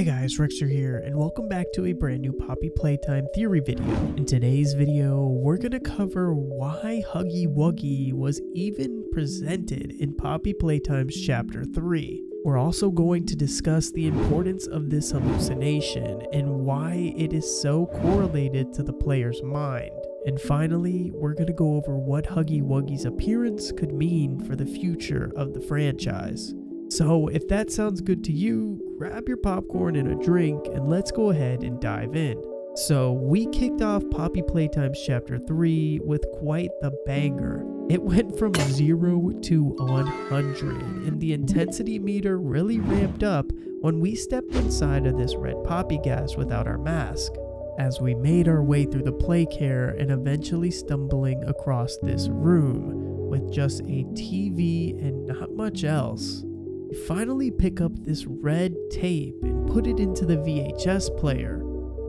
Hey guys, Rexter here, and welcome back to a brand new Poppy Playtime theory video. In today's video, we're gonna cover why Huggy Wuggy was even presented in Poppy Playtime's Chapter 3. We're also going to discuss the importance of this hallucination and why it is so correlated to the player's mind. And finally, we're gonna go over what Huggy Wuggy's appearance could mean for the future of the franchise. So if that sounds good to you, grab your popcorn and a drink and let's go ahead and dive in. So we kicked off Poppy Playtime's Chapter 3 with quite the banger. It went from 0 to 100 and the intensity meter really ramped up when we stepped inside of this red poppy gas without our mask. As we made our way through the play care and eventually stumbling across this room with just a TV and not much else. We finally pick up this red tape and put it into the VHS player,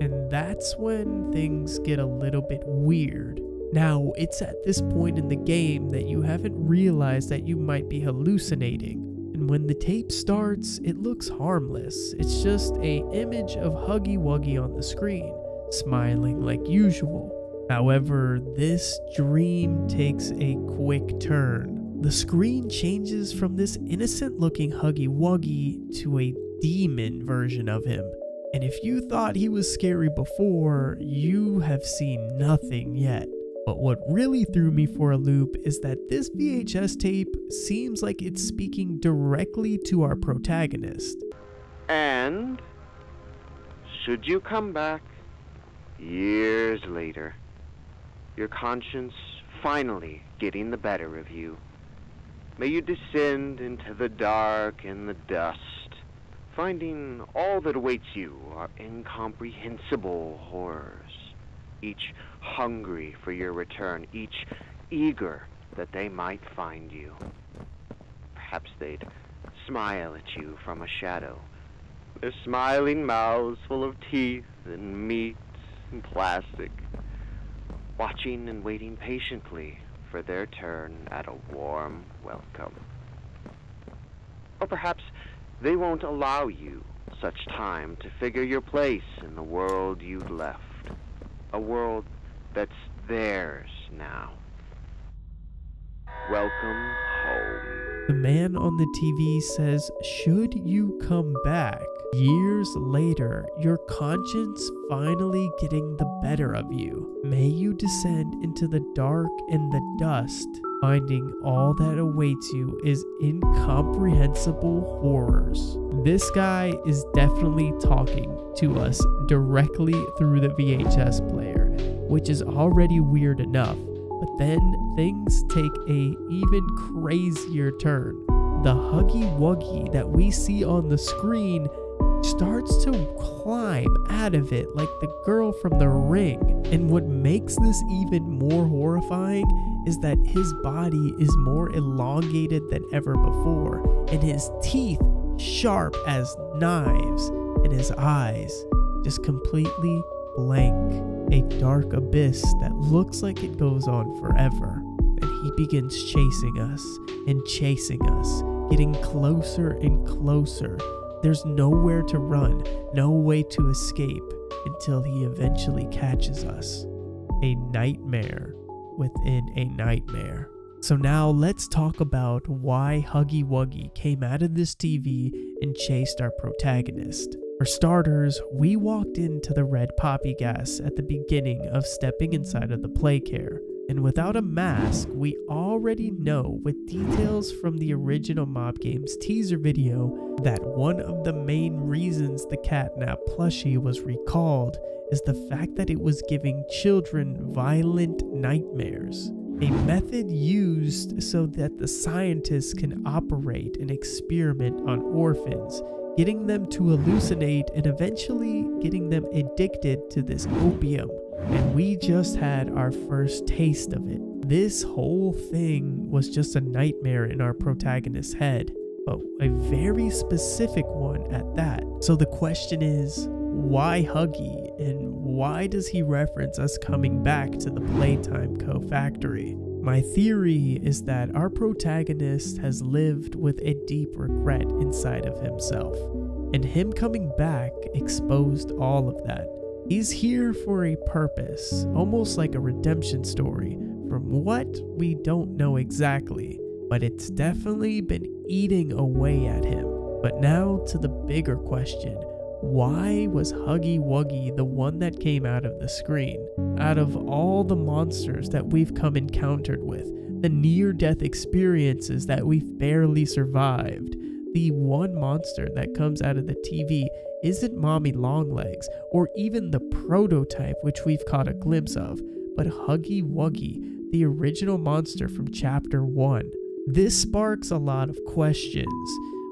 and that's when things get a little bit weird. Now, it's at this point in the game that you haven't realized that you might be hallucinating, and when the tape starts, it looks harmless. It's just an image of Huggy Wuggy on the screen, smiling like usual. However, this dream takes a quick turn. The screen changes from this innocent looking Huggy Wuggy to a demon version of him. And if you thought he was scary before, you have seen nothing yet. But what really threw me for a loop is that this VHS tape seems like it's speaking directly to our protagonist. And should you come back years later, your conscience finally getting the better of you, may you descend into the dark and the dust, finding all that awaits you are incomprehensible horrors, each hungry for your return, each eager that they might find you. Perhaps they'd smile at you from a shadow, their smiling mouths full of teeth and meat and plastic, watching and waiting patiently for their turn at a warm welcome. Or perhaps they won't allow you such time to figure your place in the world you've left, a world that's theirs now. Welcome home. The man on the TV says, should you come back? Years later, your conscience finally getting the better of you. May you descend into the dark and the dust, finding all that awaits you is incomprehensible horrors. This guy is definitely talking to us directly through the VHS player, which is already weird enough. But then things take a even crazier turn. The Huggy Wuggy that we see on the screen starts to climb out of it like the girl from The Ring. And what makes this even more horrifying is that his body is more elongated than ever before, and his teeth sharp as knives, and his eyes just completely blank. A dark abyss that looks like it goes on forever. And he begins chasing us, getting closer and closer. There's nowhere to run, no way to escape until he eventually catches us. A nightmare within a nightmare. So now let's talk about why Huggy Wuggy came out of this TV and chased our protagonist. For starters, we walked into the red poppy gas at the beginning of stepping inside of the play care. And without a mask, we already know with details from the original Mob Games teaser video that one of the main reasons the Catnap plushie was recalled is the fact that it was giving children violent nightmares. A method used so that the scientists can operate and experiment on orphans, getting them to hallucinate and eventually getting them addicted to this opium. And we just had our first taste of it. This whole thing was just a nightmare in our protagonist's head, but a very specific one at that. So the question is, why Huggy, and why does he reference us coming back to the Playtime Co-Factory? My theory is that our protagonist has lived with a deep regret inside of himself, and him coming back exposed all of that. He's here for a purpose, almost like a redemption story. From what, we don't know exactly, but it's definitely been eating away at him. But now to the bigger question. Why was Huggy Wuggy the one that came out of the screen? Out of all the monsters that we've come encountered with, the near-death experiences that we've barely survived, the one monster that comes out of the TV isn't Mommy Longlegs, or even the prototype which we've caught a glimpse of, but Huggy Wuggy, the original monster from Chapter 1. This sparks a lot of questions.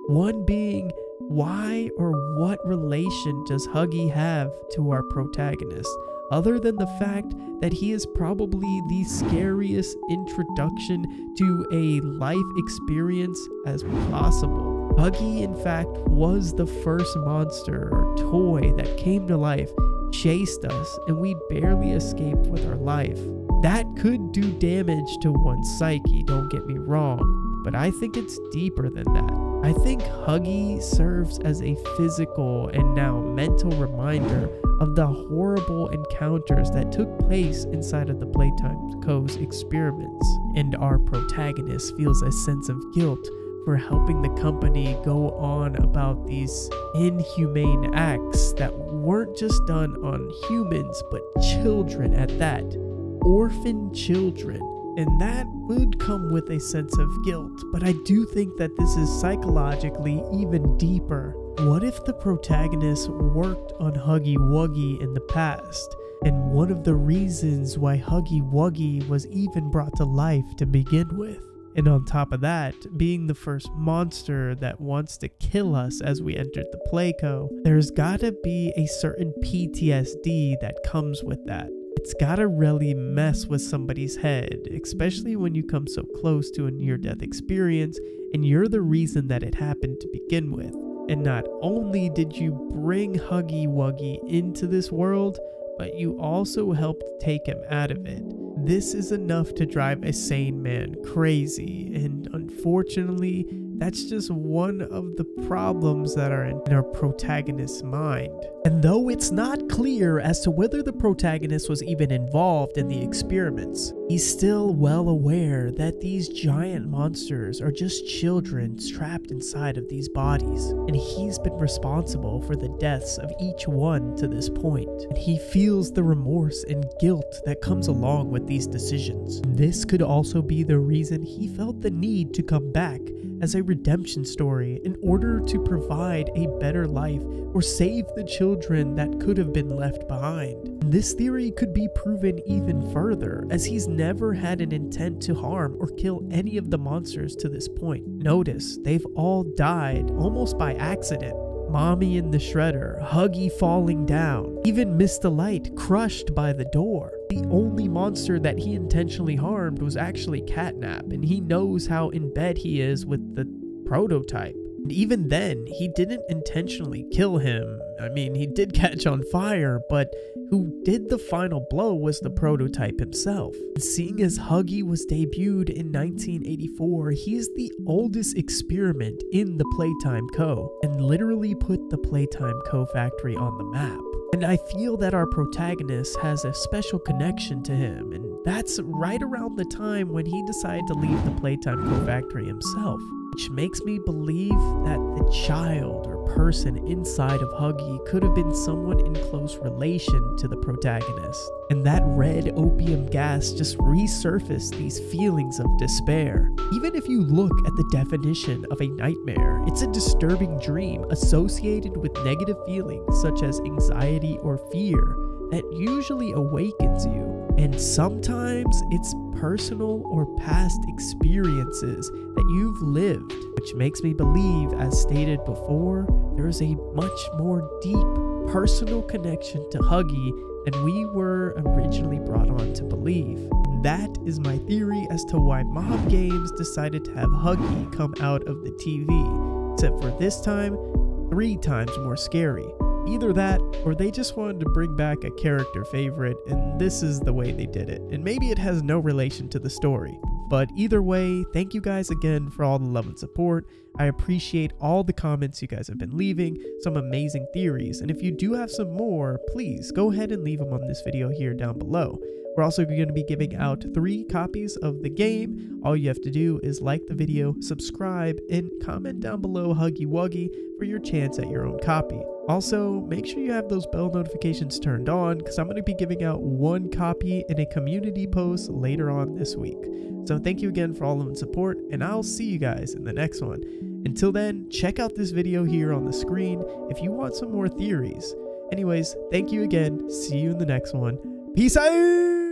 One being, why or what relation does Huggy have to our protagonist, other than the fact that he is probably the scariest introduction to a life experience as possible? Huggy, in fact, was the first monster or toy that came to life, chased us, and we barely escaped with our life. That could do damage to one's psyche, don't get me wrong, but I think it's deeper than that. I think Huggy serves as a physical and now mental reminder of the horrible encounters that took place inside of the Playtime Co.'s experiments, and our protagonist feels a sense of guilt for helping the company go on about these inhumane acts that weren't just done on humans, but children at that. Orphan children. And that would come with a sense of guilt, but I do think that this is psychologically even deeper. What if the protagonist worked on Huggy Wuggy in the past, and one of the reasons why Huggy Wuggy was even brought to life to begin with? And on top of that, being the first monster that wants to kill us as we entered the Playco, there's gotta be a certain PTSD that comes with that. It's gotta really mess with somebody's head, especially when you come so close to a near-death experience and you're the reason that it happened to begin with. And not only did you bring Huggy Wuggy into this world, but you also helped take him out of it. This is enough to drive a sane man crazy, and unfortunately, that's just one of the problems that are in our protagonist's mind. And though it's not clear as to whether the protagonist was even involved in the experiments, he's still well aware that these giant monsters are just children trapped inside of these bodies, and he's been responsible for the deaths of each one to this point. And he feels the remorse and guilt that comes along with these decisions. This could also be the reason he felt the need to come back as a redemption story in order to provide a better life or save the children that could have been left behind. And this theory could be proven even further, as he's never had an intent to harm or kill any of the monsters to this point. Notice, they've all died almost by accident. Mommy in the shredder, Huggy falling down, even Miss Delight crushed by the door. The only monster that he intentionally harmed was actually Catnap, and he knows how in bed he is with the prototype. And even then, he didn't intentionally kill him. I mean, he did catch on fire, but who did the final blow was the prototype himself. And seeing as Huggy was debuted in 1984, he's the oldest experiment in the Playtime Co. and literally put the Playtime Co. factory on the map. And I feel that our protagonist has a special connection to him, and that's right around the time when he decided to leave the Playtime Co. factory himself, which makes me believe that the child or person inside of Huggy could have been someone in close relation to the protagonist. And that red opium gas just resurfaced these feelings of despair. Even if you look at the definition of a nightmare, it's a disturbing dream associated with negative feelings such as anxiety or fear that usually awakens you. And sometimes it's personal or past experiences that you've lived, which makes me believe, as stated before, there is a much more deep personal connection to Huggy than we were originally brought on to believe. And that is my theory as to why Mob Games decided to have Huggy come out of the TV, except for this time, 3 times more scary. Either that, or they just wanted to bring back a character favorite, and this is the way they did it. And maybe it has no relation to the story. But either way, thank you guys again for all the love and support. I appreciate all the comments you guys have been leaving, some amazing theories, and if you do have some more, please go ahead and leave them on this video here down below. We're also going to be giving out 3 copies of the game. All you have to do is like the video, subscribe, and comment down below Huggy Wuggy for your chance at your own copy. Also, make sure you have those bell notifications turned on because I'm going to be giving out 1 copy in a community post later on this week. So thank you again for all of the support, and I'll see you guys in the next one. Until then, check out this video here on the screen if you want some more theories. Anyways, thank you again. See you in the next one. Peace out!